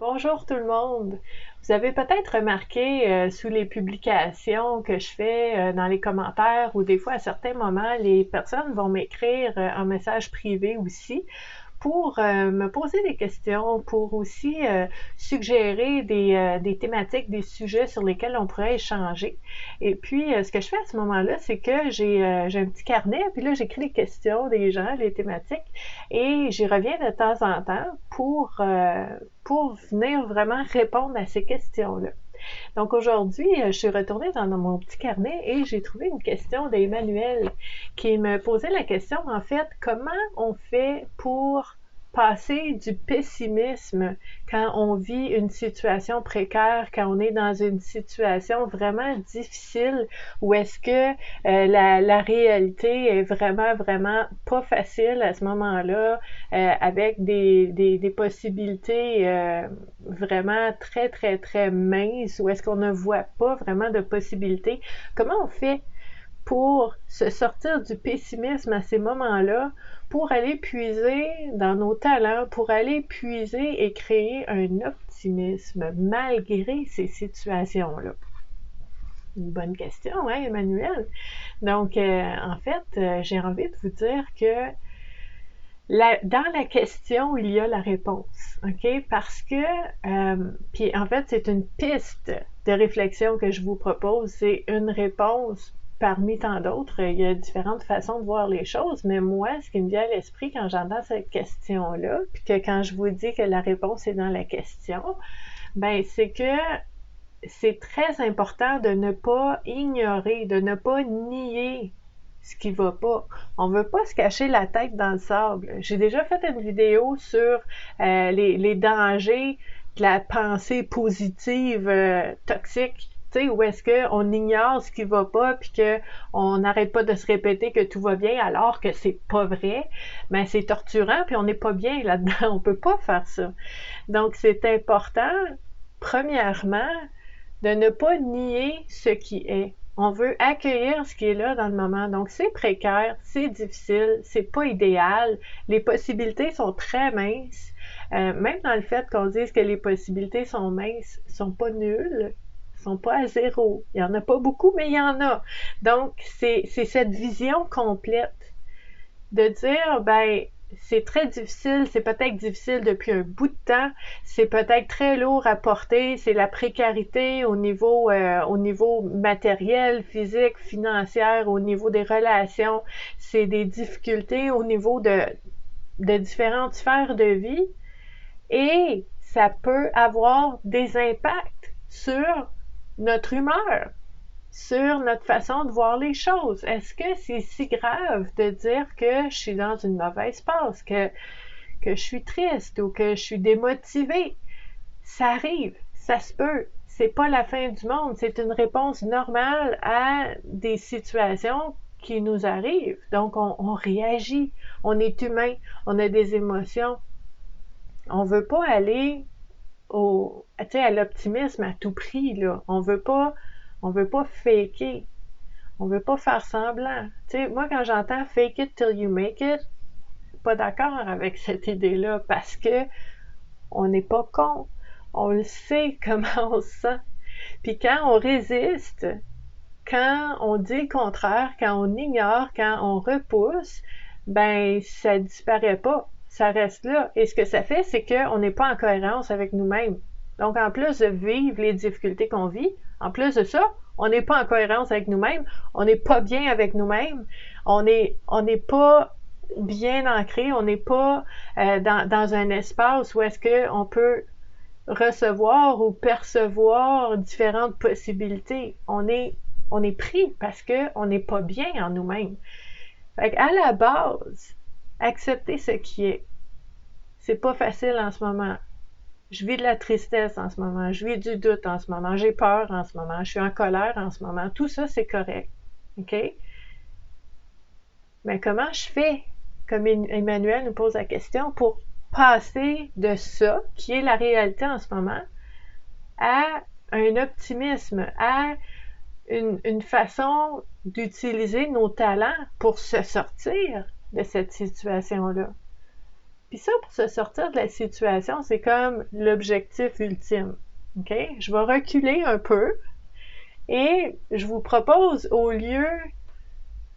Bonjour tout le monde. Vous avez peut-être remarqué sous les publications que je fais dans les commentaires ou des fois à certains moments, les personnes vont m'écrire un message privé aussi pour me poser des questions, pour aussi suggérer des thématiques, des sujets sur lesquels on pourrait échanger. Et puis, ce que je fais à ce moment-là, c'est que j'ai un petit carnet, puis là, j'écris les questions des gens, les thématiques, et j'y reviens de temps en temps pour venir vraiment répondre à ces questions-là. Donc aujourd'hui, je suis retournée dans mon petit carnet et j'ai trouvé une question d'Emmanuel qui me posait la question, en fait, comment on fait pour passer du pessimisme quand on vit une situation précaire, quand on est dans une situation vraiment difficile, ou est-ce que la réalité est vraiment pas facile à ce moment-là, avec des possibilités vraiment très minces, ou est-ce qu'on ne voit pas vraiment de possibilités? Comment on fait pour se sortir du pessimisme à ces moments-là, pour aller puiser dans nos talents, pour aller puiser et créer un optimisme malgré ces situations-là? Une bonne question, hein, Emmanuel? Donc, en fait, j'ai envie de vous dire que dans la question, il y a la réponse, OK? Parce que, puis en fait, c'est une piste de réflexion que je vous propose, c'est une réponse parmi tant d'autres. Il y a différentes façons de voir les choses, mais moi, ce qui me vient à l'esprit quand j'entends cette question-là, puis que quand je vous dis que la réponse est dans la question, ben c'est que c'est très important de ne pas ignorer, de ne pas nier ce qui va pas. On veut pas se cacher la tête dans le sable. J'ai déjà fait une vidéo sur les dangers de la pensée positive toxique. Tu sais, où est-ce qu'on ignore ce qui va pas, puis qu'on n'arrête pas de se répéter que tout va bien alors que c'est pas vrai, mais c'est torturant, puis on n'est pas bien là-dedans. On peut pas faire ça. Donc, c'est important, premièrement, de ne pas nier ce qui est. On veut accueillir ce qui est là dans le moment. Donc, c'est précaire, c'est difficile, c'est pas idéal. Les possibilités sont très minces. Même dans le fait qu'on dise que les possibilités sont minces, sont pas nulles, sont pas à zéro. Il y en a pas beaucoup, mais il y en a. Donc, c'est cette vision complète de dire, ben, c'est très difficile, c'est peut-être difficile depuis un bout de temps, c'est peut-être très lourd à porter, c'est la précarité au niveau matériel, physique, financière, au niveau des relations, c'est des difficultés au niveau de différentes sphères de vie, et ça peut avoir des impacts sur notre humeur, sur notre façon de voir les choses. Est-ce que c'est si grave de dire que je suis dans une mauvaise passe, que je suis triste ou que je suis démotivée? Ça arrive, ça se peut. C'est pas la fin du monde, c'est une réponse normale à des situations qui nous arrivent. Donc, on réagit, on est humain, on a des émotions. On veut pas aller à l'optimisme à tout prix, là. On veut pas faker. On veut pas faire semblant. Tu sais, moi, quand j'entends fake it till you make it, je suis pas d'accord avec cette idée-là parce que on n'est pas con. On le sait comment on se sent. Puis quand on résiste, quand on dit le contraire, quand on ignore, quand on repousse, ben, ça disparaît pas. Ça reste là. Et ce que ça fait, c'est qu'on n'est pas en cohérence avec nous-mêmes. Donc, en plus de vivre les difficultés qu'on vit, en plus de ça, on n'est pas en cohérence avec nous-mêmes, on n'est pas bien avec nous-mêmes, on n'est pas bien ancré, on n'est pas dans un espace où est-ce qu'on peut recevoir ou percevoir différentes possibilités. On est pris parce qu'on n'est pas bien en nous-mêmes. Fait qu'à la base, accepter ce qui est. C'est pas facile en ce moment. Je vis de la tristesse en ce moment, je vis du doute en ce moment, j'ai peur en ce moment, je suis en colère en ce moment. Tout ça, c'est correct. OK? Mais comment je fais, comme Emmanuel nous pose la question, pour passer de ça, qui est la réalité en ce moment, à un optimisme, à une façon d'utiliser nos talents pour se sortir de cette situation-là? Puis ça, pour se sortir de la situation, c'est comme l'objectif ultime. OK? Je vais reculer un peu et je vous propose, au lieu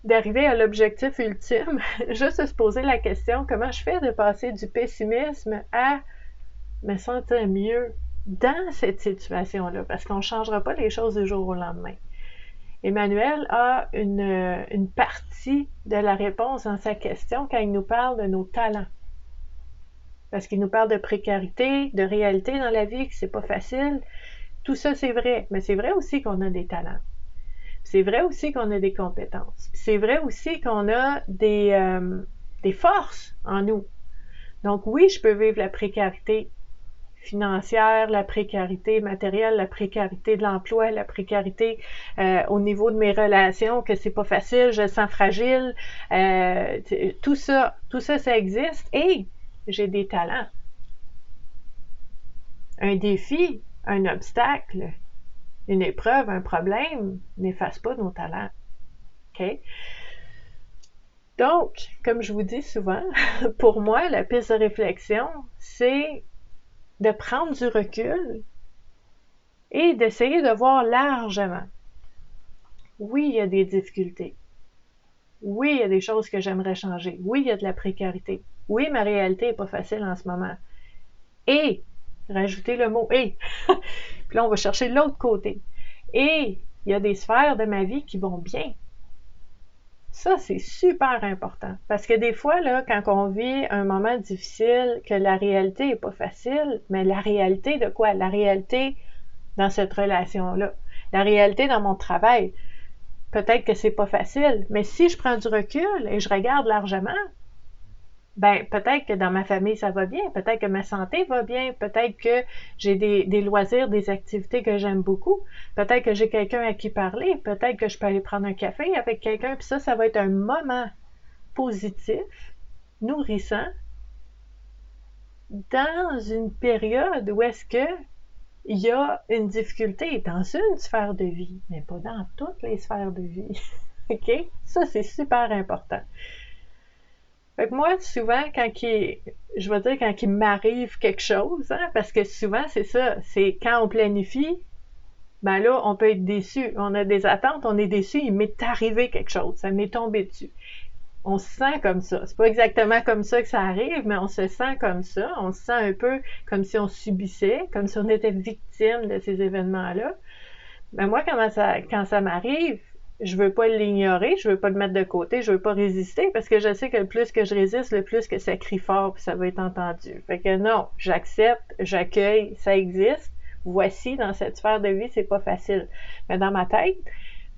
d'arriver à l'objectif ultime, juste de se poser la question, comment je fais de passer du pessimisme à me sentir mieux dans cette situation-là? Parce qu'on ne changera pas les choses du jour au lendemain. Emmanuel a une partie de la réponse dans sa question quand il nous parle de nos talents. Parce qu'il nous parle de précarité, de réalité dans la vie, que c'est pas facile. Tout ça, c'est vrai. Mais c'est vrai aussi qu'on a des talents. C'est vrai aussi qu'on a des compétences. C'est vrai aussi qu'on a des forces en nous. Donc oui, je peux vivre la précarité financière, la précarité matérielle, la précarité de l'emploi, la précarité au niveau de mes relations, que c'est pas facile, je me sens fragile. Tout ça, ça existe. Et j'ai des talents. Un défi, un obstacle, une épreuve, un problème n'efface pas nos talents. OK? Donc, comme je vous dis souvent, pour moi, la piste de réflexion, c'est de prendre du recul et d'essayer de voir largement. Oui, il y a des difficultés. Oui, il y a des choses que j'aimerais changer. Oui, il y a de la précarité. Oui, ma réalité n'est pas facile en ce moment. Et, rajouter le mot « et ». Puis là, on va chercher l'autre côté. Et, il y a des sphères de ma vie qui vont bien. Ça, c'est super important. Parce que des fois, là, quand on vit un moment difficile, que la réalité n'est pas facile, mais la réalité de quoi? La réalité dans cette relation-là. La réalité dans mon travail. Peut-être que c'est pas facile, mais si je prends du recul et je regarde largement, ben peut-être que dans ma famille ça va bien, peut-être que ma santé va bien, peut-être que j'ai des loisirs, des activités que j'aime beaucoup, peut-être que j'ai quelqu'un à qui parler, peut-être que je peux aller prendre un café avec quelqu'un, puis ça va être un moment positif, nourrissant, dans une période où est-ce que il y a une difficulté dans une sphère de vie, mais pas dans toutes les sphères de vie. OK? Ça, c'est super important. Fait que moi, souvent, quand il m'arrive quelque chose, hein, parce que souvent, c'est ça, c'est quand on planifie, ben là, on peut être déçu. On a des attentes, on est déçu, il m'est arrivé quelque chose, ça m'est tombé dessus. On se sent comme ça. C'est pas exactement comme ça que ça arrive, mais on se sent comme ça. On se sent un peu comme si on subissait, comme si on était victime de ces événements-là. Ben moi, quand ça m'arrive, je veux pas l'ignorer, je veux pas le mettre de côté, je veux pas résister, parce que je sais que le plus que je résiste, le plus que ça crie fort, puis ça va être entendu. Fait que non, j'accepte, j'accueille, ça existe. Voici, dans cette sphère de vie, c'est pas facile. Mais dans ma tête,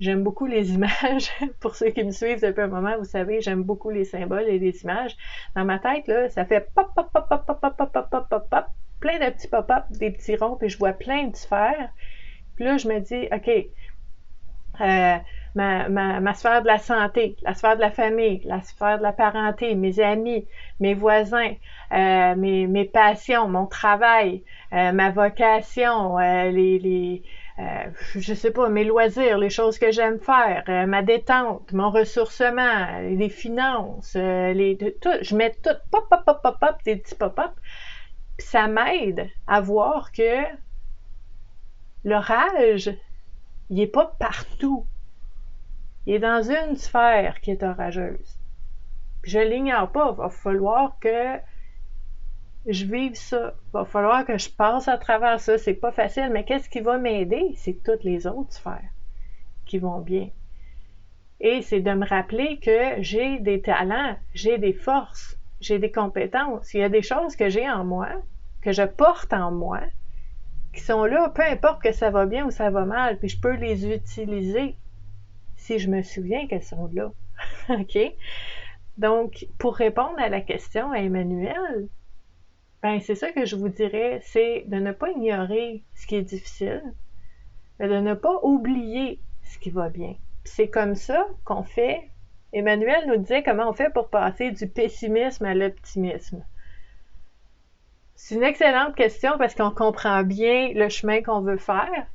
j'aime beaucoup les images. Pour ceux qui me suivent depuis un moment, vous savez, j'aime beaucoup les symboles et les images. Dans ma tête, là, ça fait pop, pop, pop, pop, pop, pop, pop, pop, pop, pop, pop, plein de petits pop-up, des petits ronds, puis je vois plein de sphères. Puis là, je me dis, OK, ma sphère de la santé, la sphère de la famille, la sphère de la parenté, mes amis, mes voisins, mes passions, mon travail, ma vocation, je sais pas, mes loisirs, les choses que j'aime faire, ma détente, mon ressourcement, les finances, tout, je mets tout, pop, pop, pop, pop, pop, des petits pop-up, puis ça m'aide à voir que l'orage, il est pas partout. Il est dans une sphère qui est orageuse. Puis je l'ignore pas, il va falloir que je vive ça. Il va falloir que je passe à travers ça. C'est pas facile, mais qu'est-ce qui va m'aider? C'est toutes les autres sphères qui vont bien. Et c'est de me rappeler que j'ai des talents, j'ai des forces, j'ai des compétences. Il y a des choses que j'ai en moi, que je porte en moi, qui sont là, peu importe que ça va bien ou ça va mal, puis je peux les utiliser si je me souviens qu'elles sont là. OK? Donc, pour répondre à la question à Emmanuel, ben c'est ça que je vous dirais, c'est de ne pas ignorer ce qui est difficile, mais de ne pas oublier ce qui va bien. Puis c'est comme ça qu'on fait. Emmanuel nous disait comment on fait pour passer du pessimisme à l'optimisme. C'est une excellente question parce qu'on comprend bien le chemin qu'on veut faire.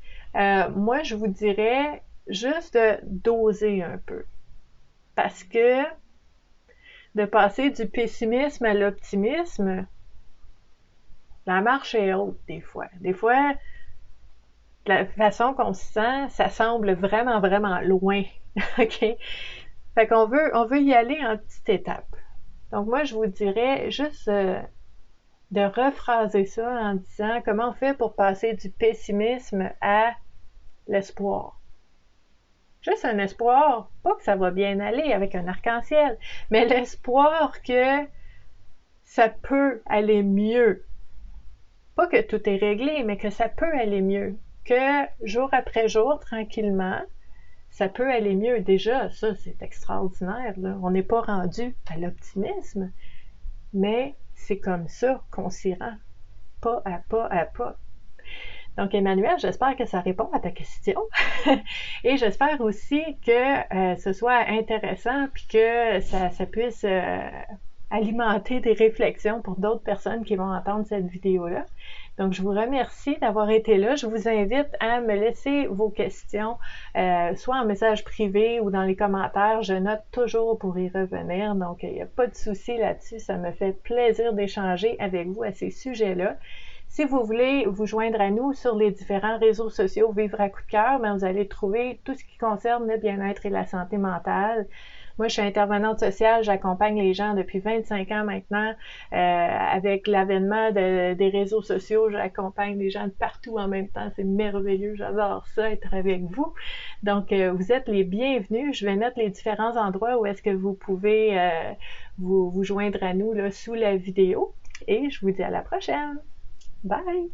Moi, je vous dirais juste de doser un peu. Parce que de passer du pessimisme à l'optimisme, la marche est haute des fois. Des fois, la façon qu'on se sent, ça semble vraiment, vraiment loin. OK? Fait on veut y aller en petites étapes. Donc moi, je vous dirais juste de rephraser ça en disant comment on fait pour passer du pessimisme à l'espoir. Juste un espoir, pas que ça va bien aller avec un arc-en-ciel, mais l'espoir que ça peut aller mieux. Pas que tout est réglé, mais que ça peut aller mieux. Que jour après jour, tranquillement, ça peut aller mieux. Déjà, ça, c'est extraordinaire, là. On n'est pas rendu à l'optimisme, mais c'est comme ça qu'on s'y rend, pas à pas à pas. Donc, Emmanuel, j'espère que ça répond à ta question. Et j'espère aussi que ce soit intéressant puis que ça puisse alimenter des réflexions pour d'autres personnes qui vont entendre cette vidéo-là. Donc, je vous remercie d'avoir été là. Je vous invite à me laisser vos questions, soit en message privé ou dans les commentaires. Je note toujours pour y revenir. Donc, il n'y a pas de souci là-dessus. Ça me fait plaisir d'échanger avec vous à ces sujets-là. Si vous voulez vous joindre à nous sur les différents réseaux sociaux Vivre à coup de cœur, vous allez trouver tout ce qui concerne le bien-être et la santé mentale. Moi, je suis intervenante sociale, j'accompagne les gens depuis 25 ans maintenant. Avec l'avènement des réseaux sociaux, j'accompagne les gens de partout en même temps. C'est merveilleux, j'adore ça, être avec vous. Donc, vous êtes les bienvenus. Je vais mettre les différents endroits où est-ce que vous pouvez vous joindre à nous là, sous la vidéo. Et je vous dis à la prochaine. Bye!